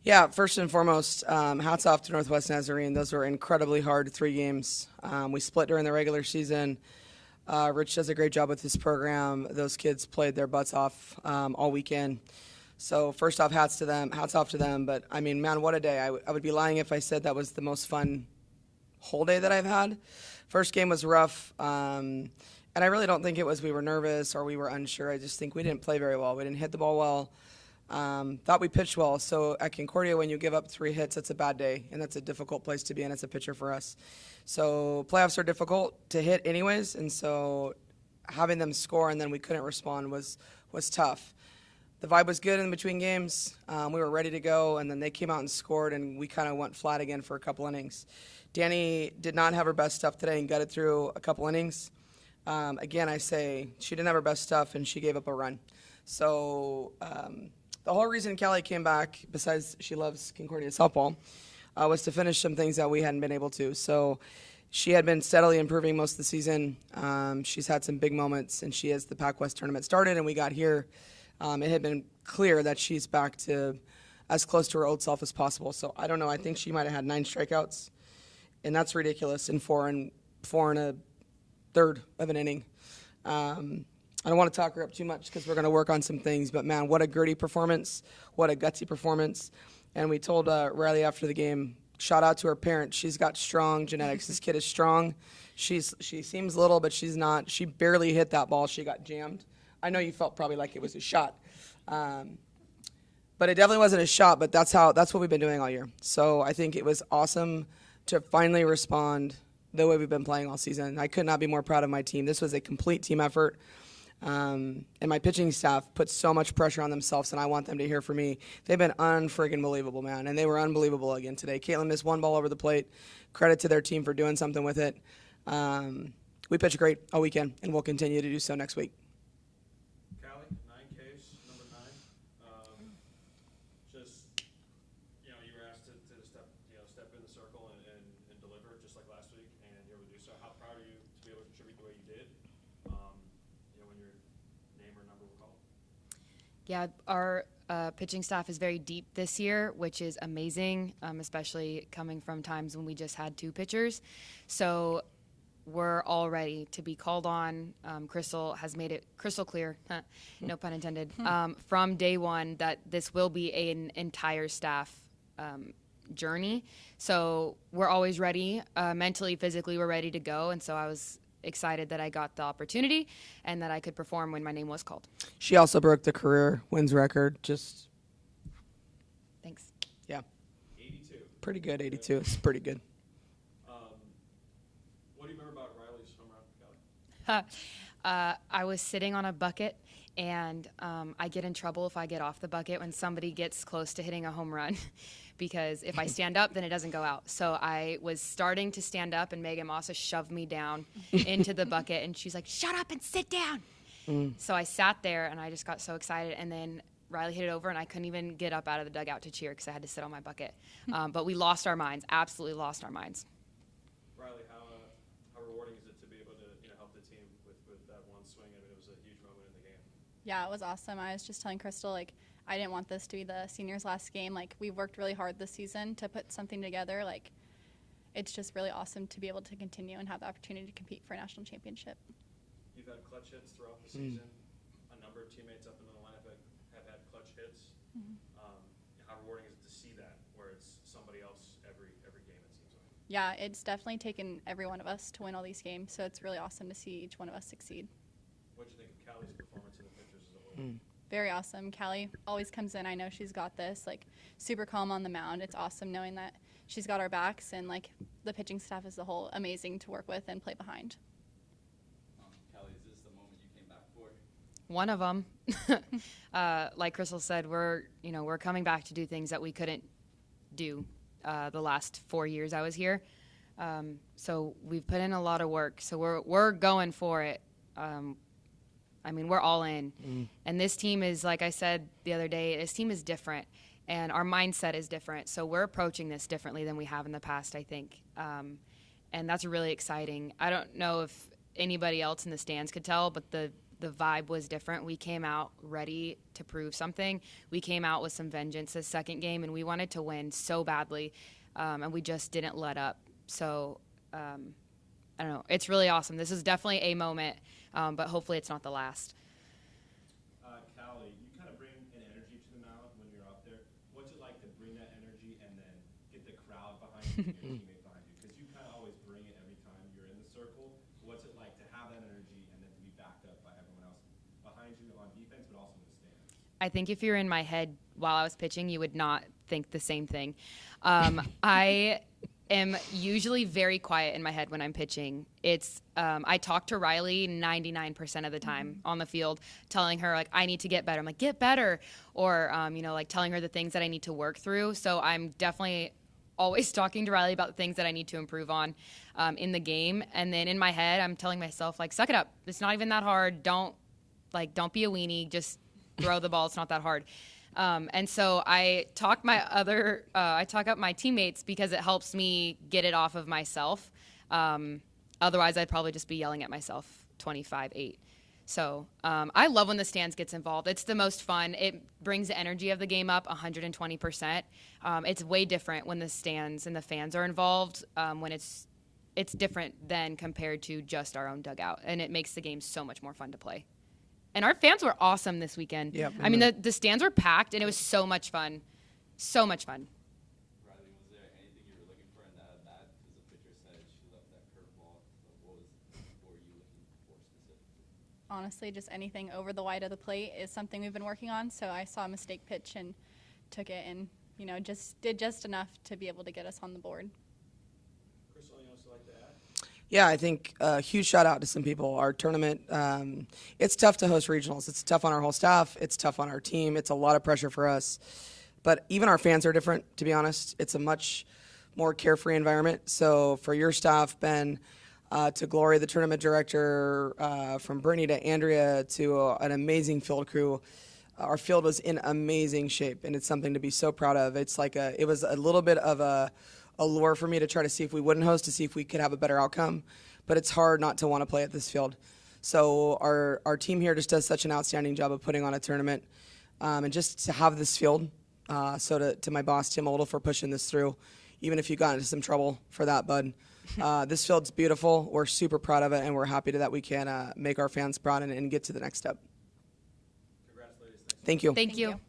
Yeah, first and foremost, hats off to Northwest Nazarene. Those were incredibly hard 3 games. We split during the regular season. Rich does a great job with his program. Those kids played their butts off all weekend. So first off, hats off to them. But I mean, man, what a day. I would be lying if I said that was the most fun whole day that I've had. First game was rough. And I really don't think it was we were nervous or we were unsure. I just think we didn't play very well. We didn't hit the ball well. Thought we pitched well. So at Concordia, when you give up 3 hits, that's a bad day, and that's a difficult place to be in as a pitcher for us. So playoffs are difficult to hit anyways, and so having them score and then we couldn't respond was tough. The vibe was good in between games. We were ready to go, and then they came out and scored, and we kind of went flat again for a couple innings. Danny did not have her best stuff today and gutted through a couple innings. Again, I say she didn't have her best stuff, and she gave up a run. So the whole reason Callie came back, besides she loves Concordia softball, was to finish some things that we hadn't been able to. So she had been steadily improving most of the season. She's had some big moments, and she, as the Pac West tournament started and we got here, it had been clear that she's back to as close to her old self as possible. So I don't know. I think she might have had 9 strikeouts, and that's ridiculous in four and a third of an inning. I don't want to talk her up too much because we're going to work on some things, but man, what a gritty performance, what a gutsy performance. And we told Rylie after the game, shout out to her parents. She's got strong genetics. This kid is strong. She seems little, but she's not. She barely hit that ball. She got jammed. I know you felt probably like it was a shot. But it definitely wasn't a shot, but that's what we've been doing all year. So I think it was awesome to finally respond the way we've been playing all season. I could not be more proud of my team. This was a complete team effort. And my pitching staff put so much pressure on themselves, and I want them to hear from me. They've been unfriggin' believable, man, and they were unbelievable again today. Caitlin missed 1 ball over the plate. Credit to their team for doing something with it. We pitched great all weekend, and we'll continue to do so next week. Callie, 9 Ks, number 9. Just, you were asked to step in the circle and deliver just like last week, and you're able to do so. How proud are you to be able to contribute the way you did? When your name or number were called? Yeah, our pitching staff is very deep this year, which is amazing, especially coming from times when we just had 2 pitchers. So we're all ready to be called on. Crystal has made it crystal clear, no pun intended, from day one that this will be an entire staff journey. So we're always ready. Mentally, physically, we're ready to go. And so I was excited that I got the opportunity and that I could perform when my name was called. She also broke the career wins record. Just Thanks. Yeah. 82. Pretty good, 82. It's pretty good. What do you remember about Rylie's home run, Callie? I was sitting on a bucket, and I get in trouble if I get off the bucket when somebody gets close to hitting a home run because if I stand up, then it doesn't go out. So I was starting to stand up, and Megan Mossa shoved me down into the bucket, and she's like, shut up and sit down. So I sat there, and I just got so excited, and then Rylie hit it over, and I couldn't even get up out of the dugout to cheer because I had to sit on my bucket. But we lost our minds, absolutely lost our minds. Rylie, how rewarding is it to be able to help the team with that one swing? I mean, it was a huge moment in the game. Yeah, it was awesome. I was just telling Crystal, I didn't want this to be the seniors' last game. We've worked really hard this season to put something together. It's just really awesome to be able to continue and have the opportunity to compete for a national championship. You've had clutch hits throughout the season. A number of teammates up in the lineup have had clutch hits. How rewarding is it to see that, where it's somebody else every game, it seems like? Yeah, it's definitely taken every one of us to win all these games, so it's really awesome to see each one of us succeed. What do you think of Callie's performance in the pitchers as a whole? Very awesome. Callie always comes in. I know she's got this, super calm on the mound. It's awesome knowing that she's got our backs, and, the pitching staff as a whole, amazing to work with and play behind. Callie, is this the moment you came back for? One of them. Like Crystal said, we're coming back to do things that we couldn't do the last 4 years I was here. So we've put in a lot of work. So we're going for it. We're all in. And this team is, like I said the other day, this team is different. And our mindset is different. So we're approaching this differently than we have in the past, I think. And that's really exciting. I don't know if anybody else in the stands could tell, but the the vibe was different. We came out ready to prove something. We came out with some vengeance this second game, and we wanted to win so badly, and we just didn't let up. So I don't know. It's really awesome. This is definitely a moment, but hopefully it's not the last. Callie, you kind of bring an energy to the mound when you're up there. What's it like to bring that energy and then get the crowd behind you and your teammate behind you? Because you kind of always bring it every time you're in the circle. What's it like to have that energy and then to be backed up by everyone else behind you on defense, but also in the stands? I think if you're in my head while I was pitching, you would not think the same thing. I am usually very quiet in my head when I'm pitching. It's I talk to Rylie 99% of the time on the field, telling her like I need to get better. I'm like, get better, or like telling her the things that I need to work through. So I'm definitely always talking to Rylie about the things that I need to improve on in the game. And then in my head, I'm telling myself like, suck it up. It's not even that hard. Don't be a weenie. Just throw the ball. It's not that hard. And so I talk up my teammates because it helps me get it off of myself. Otherwise, I'd probably just be yelling at myself 25-8. So I love when the stands gets involved. It's the most fun. It brings the energy of the game up 120%. It's way different when the stands and the fans are involved, when it's different than compared to just our own dugout. And it makes the game so much more fun to play. And our fans were awesome this weekend. Yep. I mean, the stands were packed, and it was so much fun. So much fun. Rylie, was there anything you were looking for in that at bat? Because the pitcher said she left that curveball. What were you looking for specifically? Honestly, just anything over the wide of the plate is something we've been working on. So I saw a mistake pitch and took it and, just did just enough to be able to get us on the board. Crystal, you also like to add? Yeah, I think a huge shout out to some people. Our tournament, it's tough to host regionals. It's tough on our whole staff. It's tough on our team. It's a lot of pressure for us. But even our fans are different, to be honest. It's a much more carefree environment. So for your staff, Ben, to Gloria, the tournament director, from Brittany to Andrea to an amazing field crew, our field was in amazing shape, and it's something to be so proud of. It's like it was a little bit of a lure for me to try to see if we wouldn't host, to see if we could have a better outcome. But it's hard not to want to play at this field. So our team here just does such an outstanding job of putting on a tournament. And just to have this field, so to my boss, Tim Oldle, for pushing this through, even if you got into some trouble for that, bud. This field's beautiful. We're super proud of it, and we're happy that we can make our fans proud and get to the next step. Congrats, ladies. Thanks. Thank you. Thank you.